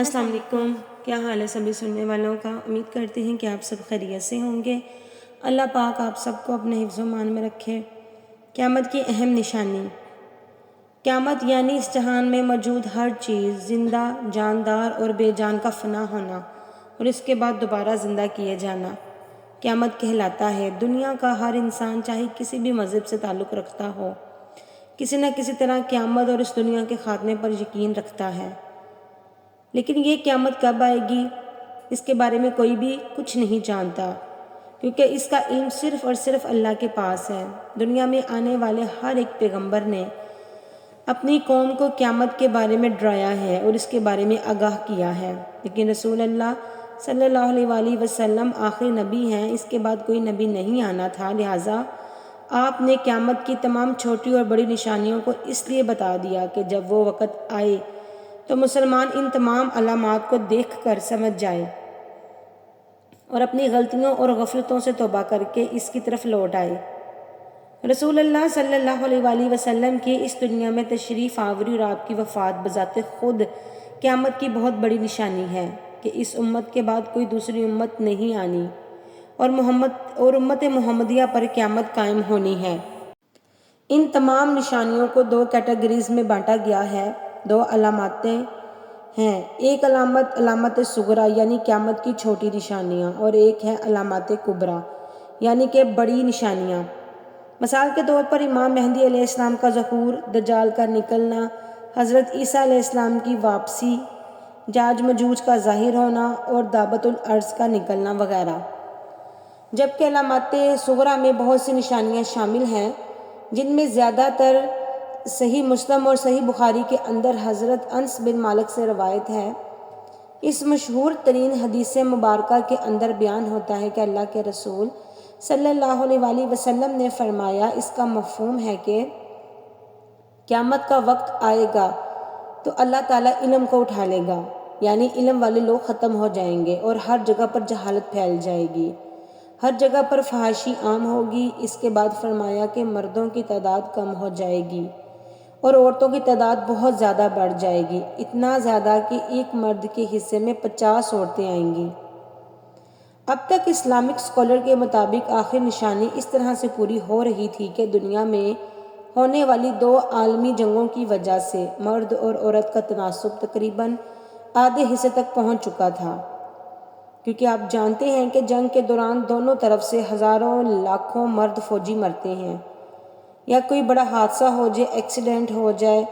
السلام علیکم، کیا حال ہے سبھی سننے والوں کا؟ امید کرتے ہیں کہ آپ سب خیریت سے ہوں گے۔ اللہ پاک آپ سب کو اپنے حفظ و امان میں رکھے۔ قیامت کی اہم نشانی۔ قیامت یعنی اس جہان میں موجود ہر چیز، زندہ، جاندار اور بے جان کا فنا ہونا اور اس کے بعد دوبارہ زندہ کیے جانا قیامت کہلاتا ہے۔ دنیا کا ہر انسان چاہے کسی بھی مذہب سے تعلق رکھتا ہو، کسی نہ کسی طرح قیامت اور اس دنیا کے خاتمے پر یقین رکھتا ہے، لیکن یہ قیامت کب آئے گی اس کے بارے میں کوئی بھی کچھ نہیں جانتا، کیونکہ اس کا علم صرف اور صرف اللہ کے پاس ہے۔ دنیا میں آنے والے ہر ایک پیغمبر نے اپنی قوم کو قیامت کے بارے میں ڈرایا ہے اور اس کے بارے میں آگاہ کیا ہے، لیکن رسول اللہ صلی اللہ علیہ وآلہ وسلم آخری نبی ہیں، اس کے بعد کوئی نبی نہیں آنا تھا، لہٰذا آپ نے قیامت کی تمام چھوٹی اور بڑی نشانیوں کو اس لیے بتا دیا کہ جب وہ وقت آئے تو مسلمان ان تمام علامات کو دیکھ کر سمجھ جائے اور اپنی غلطیوں اور غفلتوں سے توبہ کر کے اس کی طرف لوٹ آئے۔ رسول اللہ صلی اللہ علیہ وآلہ وسلم کی اس دنیا میں تشریف آوری اور آپ کی وفات بذات خود قیامت کی بہت بڑی نشانی ہے کہ اس امت کے بعد کوئی دوسری امت نہیں آنی اور امت محمدیہ پر قیامت قائم ہونی ہے۔ ان تمام نشانیوں کو دو کیٹیگریز میں بانٹا گیا ہے، دو علامتیں ہیں، ایک علامت صغریٰ یعنی قیامت کی چھوٹی نشانیاں، اور ایک ہے علامت کبریٰ یعنی کہ بڑی نشانیاں۔ مثال کے طور پر امام مہدی علیہ السلام کا ظہور، دجال کا نکلنا، حضرت عیسیٰ علیہ السلام کی واپسی، یاج ماجوج کا ظاہر ہونا اور دابۃ الارض کا نکلنا وغیرہ۔ جبکہ علامات صغریٰ میں بہت سی نشانیاں شامل ہیں، جن میں زیادہ تر صحیح مسلم اور صحیح بخاری کے اندر حضرت انس بن مالک سے روایت ہے۔ اس مشہور ترین حدیث مبارکہ کے اندر بیان ہوتا ہے کہ اللہ کے رسول صلی اللہ علیہ وآلہ وسلم نے فرمایا، اس کا مفہوم ہے کہ قیامت کا وقت آئے گا تو اللہ تعالیٰ علم کو اٹھا لے گا، یعنی علم والے لوگ ختم ہو جائیں گے اور ہر جگہ پر جہالت پھیل جائے گی، ہر جگہ پر فحاشی عام ہوگی۔ اس کے بعد فرمایا کہ مردوں کی تعداد کم ہو جائے گی اور عورتوں کی تعداد بہت زیادہ بڑھ جائے گی، اتنا زیادہ کہ ایک مرد کے حصے میں 50 عورتیں آئیں گی۔ اب تک اسلامک اسکالر کے مطابق آخری نشانی اس طرح سے پوری ہو رہی تھی کہ دنیا میں ہونے والی دو عالمی جنگوں کی وجہ سے مرد اور عورت کا تناسب تقریباً آدھے حصے تک پہنچ چکا تھا، کیونکہ آپ جانتے ہیں کہ جنگ کے دوران دونوں طرف سے ہزاروں لاکھوں مرد فوجی مرتے ہیں، یا کوئی بڑا حادثہ ہو جائے، ایکسیڈنٹ ہو جائے،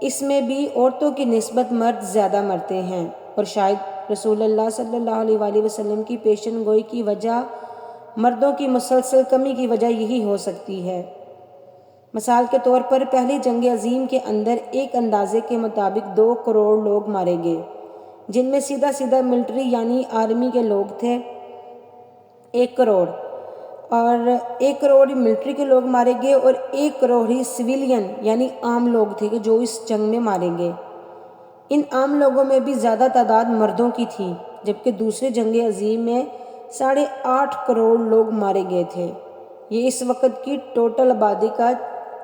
اس میں بھی عورتوں کی نسبت مرد زیادہ مرتے ہیں، اور شاید رسول اللہ صلی اللہ علیہ وآلہ وسلم کی پیشن گوئی کی وجہ مردوں کی مسلسل کمی کی وجہ یہی ہو سکتی ہے۔ مثال کے طور پر پہلی جنگ عظیم کے اندر ایک اندازے کے مطابق 2 کروڑ لوگ مارے گئے، جن میں سیدھا ملٹری یعنی آرمی کے لوگ تھے 1 کروڑ، اور 1 کروڑ ہی ملٹری کے لوگ مارے گئے اور 1 کروڑ ہی سویلین یعنی عام لوگ تھے کہ جو اس جنگ میں مارے گئے۔ ان عام لوگوں میں بھی زیادہ تعداد مردوں کی تھی، جبکہ دوسری جنگ عظیم میں 8.5 کروڑ لوگ مارے گئے تھے۔ یہ اس وقت کی ٹوٹل آبادی کا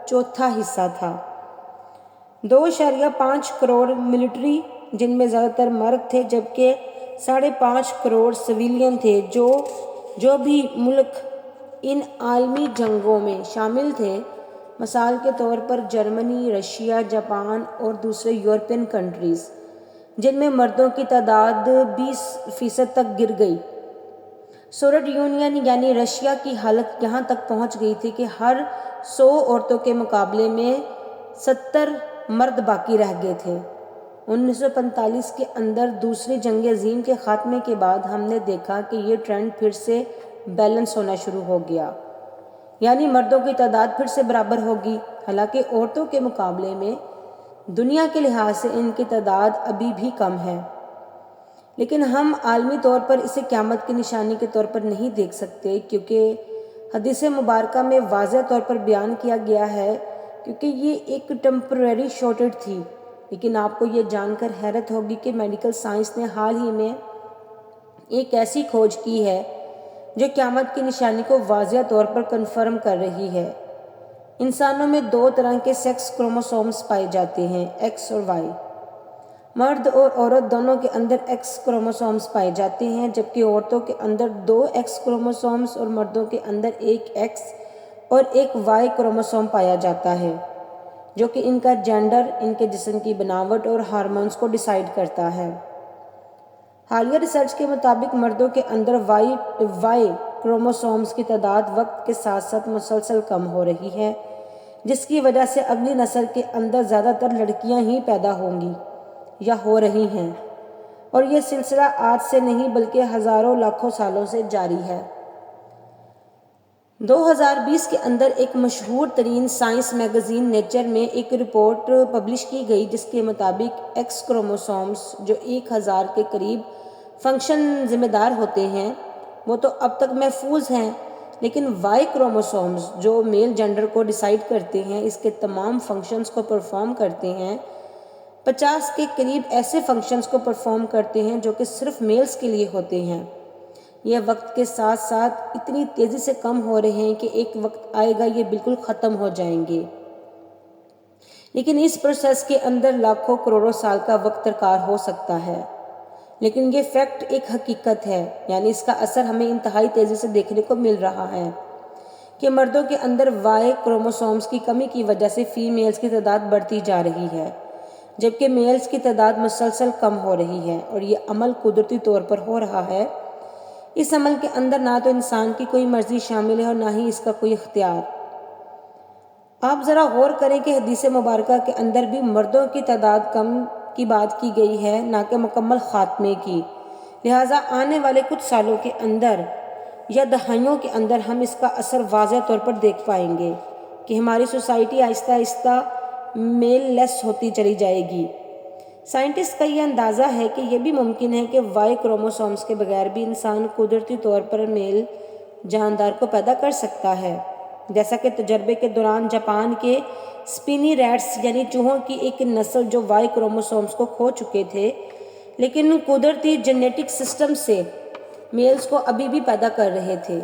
1/4 حصہ تھا۔ 2.5 کروڑ ملٹری، جن میں زیادہ تر مرد تھے، جبکہ 5.5 کروڑ سویلین تھے۔ جو بھی ملک ان عالمی جنگوں میں شامل تھے، مثال کے طور پر جرمنی، رشیا، جاپان اور دوسرے یورپین کنٹریز، جن میں مردوں کی تعداد 20% تک گر گئی۔ سوویت یونین یعنی رشیا کی حالت یہاں تک پہنچ گئی تھی کہ ہر 100 عورتوں کے مقابلے میں 70 مرد باقی رہ گئے تھے۔ 1945 کے اندر دوسری جنگ عظیم کے خاتمے کے بعد ہم نے دیکھا کہ یہ ٹرینڈ پھر سے بیلنس ہونا شروع ہو گیا، یعنی مردوں کی تعداد پھر سے برابر ہوگی، حالانکہ عورتوں کے مقابلے میں دنیا کے لحاظ سے ان کی تعداد ابھی بھی کم ہے، لیکن ہم عالمی طور پر اسے قیامت کی نشانی کے طور پر نہیں دیکھ سکتے، کیونکہ حدیث مبارکہ میں واضح طور پر بیان کیا گیا ہے، کیونکہ یہ ایک ٹیمپرری شارٹیج تھی۔ لیکن آپ کو یہ جان کر حیرت ہوگی کہ میڈیکل سائنس نے حال ہی میں ایک ایسی کھوج کی ہے جو قیامت کی نشانی کو واضح طور پر کنفرم کر رہی ہے۔ انسانوں میں 2 طرح کے سیکس کروموسومز پائے جاتے ہیں، ایکس اور وائی۔ مرد اور عورت دونوں کے اندر ایکس کروموسومز پائے جاتے ہیں، جبکہ عورتوں کے اندر 2 ایکس کروموسومز اور مردوں کے اندر 1 ایکس اور 1 وائی کروموسوم پایا جاتا ہے، جو کہ ان کا جینڈر، ان کے جسم کی بناوٹ اور ہارمونز کو ڈیسائیڈ کرتا ہے۔ حالیہ ریسرچ کے مطابق مردوں کے اندر وائی کروموسومز کی تعداد وقت کے ساتھ ساتھ مسلسل کم ہو رہی ہے، جس کی وجہ سے اگلی نسل کے اندر زیادہ تر لڑکیاں ہی پیدا ہوں گی یا ہو رہی ہیں، اور یہ سلسلہ آج سے نہیں بلکہ ہزاروں لاکھوں سالوں سے جاری ہے۔ 2020 کے اندر ایک مشہور ترین سائنس میگزین نیچر میں ایک رپورٹ پبلش کی گئی، جس کے مطابق ایکس کروموسومز جو 1000 کے قریب فنکشن ذمہ دار ہوتے ہیں وہ تو اب تک محفوظ ہیں، لیکن وائی کروموسومز جو میل جینڈر کو ڈیسائیڈ کرتے ہیں، اس کے تمام فنکشنز کو پرفارم کرتے ہیں، 50 کے قریب ایسے فنکشنز کو پرفارم کرتے ہیں جو کہ صرف میلز کے لیے ہوتے ہیں۔ یہ وقت کے ساتھ ساتھ اتنی تیزی سے کم ہو رہے ہیں کہ ایک وقت آئے گا یہ بالکل ختم ہو جائیں گے، لیکن اس پروسیس کے اندر لاکھوں کروڑوں سال کا وقت درکار ہو سکتا ہے۔ لیکن یہ فیکٹ ایک حقیقت ہے، یعنی اس کا اثر ہمیں انتہائی تیزی سے دیکھنے کو مل رہا ہے کہ مردوں کے اندر وائی کروموسومز کی کمی کی وجہ سے فیمیلز کی تعداد بڑھتی جا رہی ہے، جبکہ میلز کی تعداد مسلسل کم ہو رہی ہے، اور یہ عمل قدرتی طور پر ہو رہا ہے۔ اس عمل کے اندر نہ تو انسان کی کوئی مرضی شامل ہے اور نہ ہی اس کا کوئی اختیار۔ آپ ذرا غور کریں کہ حدیث مبارکہ کے اندر بھی مردوں کی تعداد کم کی بات کی گئی ہے، نہ کہ مکمل خاتمے کی، لہٰذا آنے والے کچھ سالوں کے اندر یا دہائیوں کے اندر ہم اس کا اثر واضح طور پر دیکھ پائیں گے کہ ہماری سوسائٹی آہستہ آہستہ میل لیس ہوتی چلی جائے گی۔ سائنٹسٹ کا یہ اندازہ ہے کہ یہ بھی ممکن ہے کہ وائی کروموسومز کے بغیر بھی انسان قدرتی طور پر میل جاندار کو پیدا کر سکتا ہے، جیسا کہ تجربے کے دوران جاپان کے اسپینی ریٹس یعنی چوہوں کی ایک نسل جو وائی کروموسومز کو کھو چکے تھے، لیکن قدرتی جینیٹک سسٹم سے میلز کو ابھی بھی پیدا کر رہے تھے۔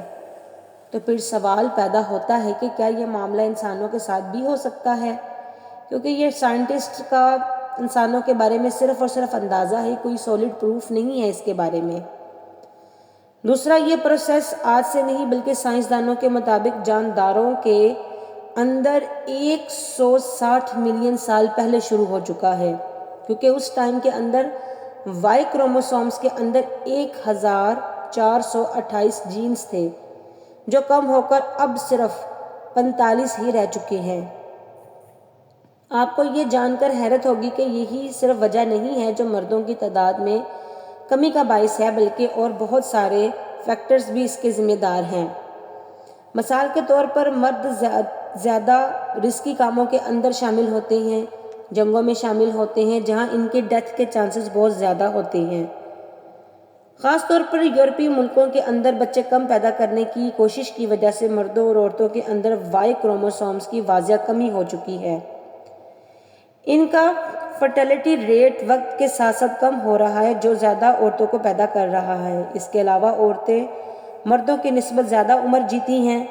تو پھر سوال پیدا ہوتا ہے کہ کیا یہ معاملہ انسانوں کے ساتھ بھی ہو سکتا ہے؟ کیونکہ یہ سائنٹسٹ کا انسانوں کے بارے میں صرف اور صرف اندازہ ہے، کوئی سولڈ پروف نہیں ہے اس کے بارے میں۔ دوسرا، یہ پروسیس آج سے نہیں بلکہ سائنسدانوں کے مطابق جانداروں کے اندر 160 ملین سال پہلے شروع ہو چکا ہے، کیونکہ اس ٹائم کے اندر وائی کروموسومز کے اندر 1428 جینز تھے، جو کم ہو کر اب صرف 45 ہی رہ چکے ہیں۔ آپ کو یہ جان کر حیرت ہوگی کہ یہی صرف وجہ نہیں ہے جو مردوں کی تعداد میں کمی کا باعث ہے، بلکہ اور بہت سارے فیکٹرز بھی اس کے ذمہ دار ہیں۔ مثال کے طور پر مرد زیادہ رسکی کاموں کے اندر شامل ہوتے ہیں، جنگوں میں شامل ہوتے ہیں جہاں ان کے ڈیتھ کے چانسز بہت زیادہ ہوتے ہیں۔ خاص طور پر یورپی ملکوں کے اندر بچے کم پیدا کرنے کی کوشش کی وجہ سے مردوں اور عورتوں کے اندر وائی کروموسومز کی واضح کمی ہو چکی ہے۔ ان کا فرٹیلٹی ریٹ وقت کے ساتھ ساتھ کم ہو رہا ہے، جو زیادہ عورتوں کو پیدا کر رہا ہے۔ اس کے علاوہ عورتیں مردوں کی نسبت زیادہ عمر جیتی ہیں۔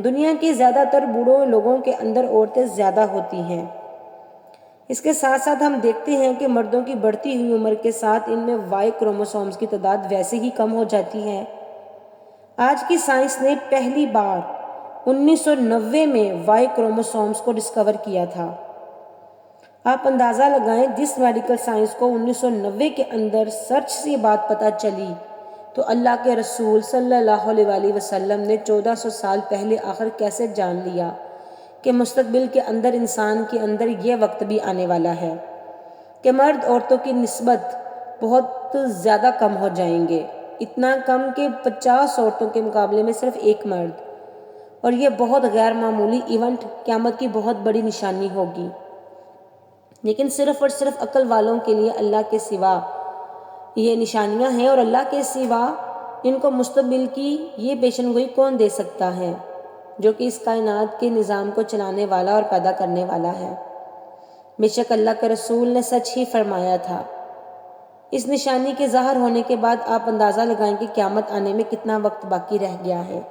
دنیا کے زیادہ تر بوڑھوں لوگوں کے اندر عورتیں زیادہ ہوتی ہیں۔ اس کے ساتھ ساتھ ہم دیکھتے ہیں کہ مردوں کی بڑھتی ہوئی عمر کے ساتھ ان میں وائی کروموسومز کی تعداد ویسے ہی کم ہو جاتی ہے۔ آج کی سائنس نے پہلی بار 1990 میں وائی کروموسومز کو ڈسکور کیا تھا۔ آپ اندازہ لگائیں، جس میڈیکل سائنس کو 1990 کے اندر سرچ سے یہ بات پتہ چلی تو اللہ کے رسول صلی اللہ علیہ وآلہ وسلم نے 1400 سال پہلے آخر کیسے جان لیا کہ مستقبل کے اندر انسان کے اندر یہ وقت بھی آنے والا ہے کہ مرد عورتوں کی نسبت بہت زیادہ کم ہو جائیں گے، اتنا کم کہ 50 عورتوں کے مقابلے میں صرف ایک مرد، اور یہ بہت غیر معمولی ایونٹ قیامت کی بہت بڑی نشانی ہوگی۔ لیکن صرف اور صرف عقل والوں کے لیے اللہ کے سوا یہ نشانیاں ہیں، اور اللہ کے سوا ان کو مستقبل کی یہ پیشن گوئی کون دے سکتا ہے جو کہ اس کائنات کے نظام کو چلانے والا اور پیدا کرنے والا ہے۔ بے شک اللہ کے رسول نے سچ ہی فرمایا تھا۔ اس نشانی کے ظاہر ہونے کے بعد آپ اندازہ لگائیں کہ قیامت آنے میں کتنا وقت باقی رہ گیا ہے۔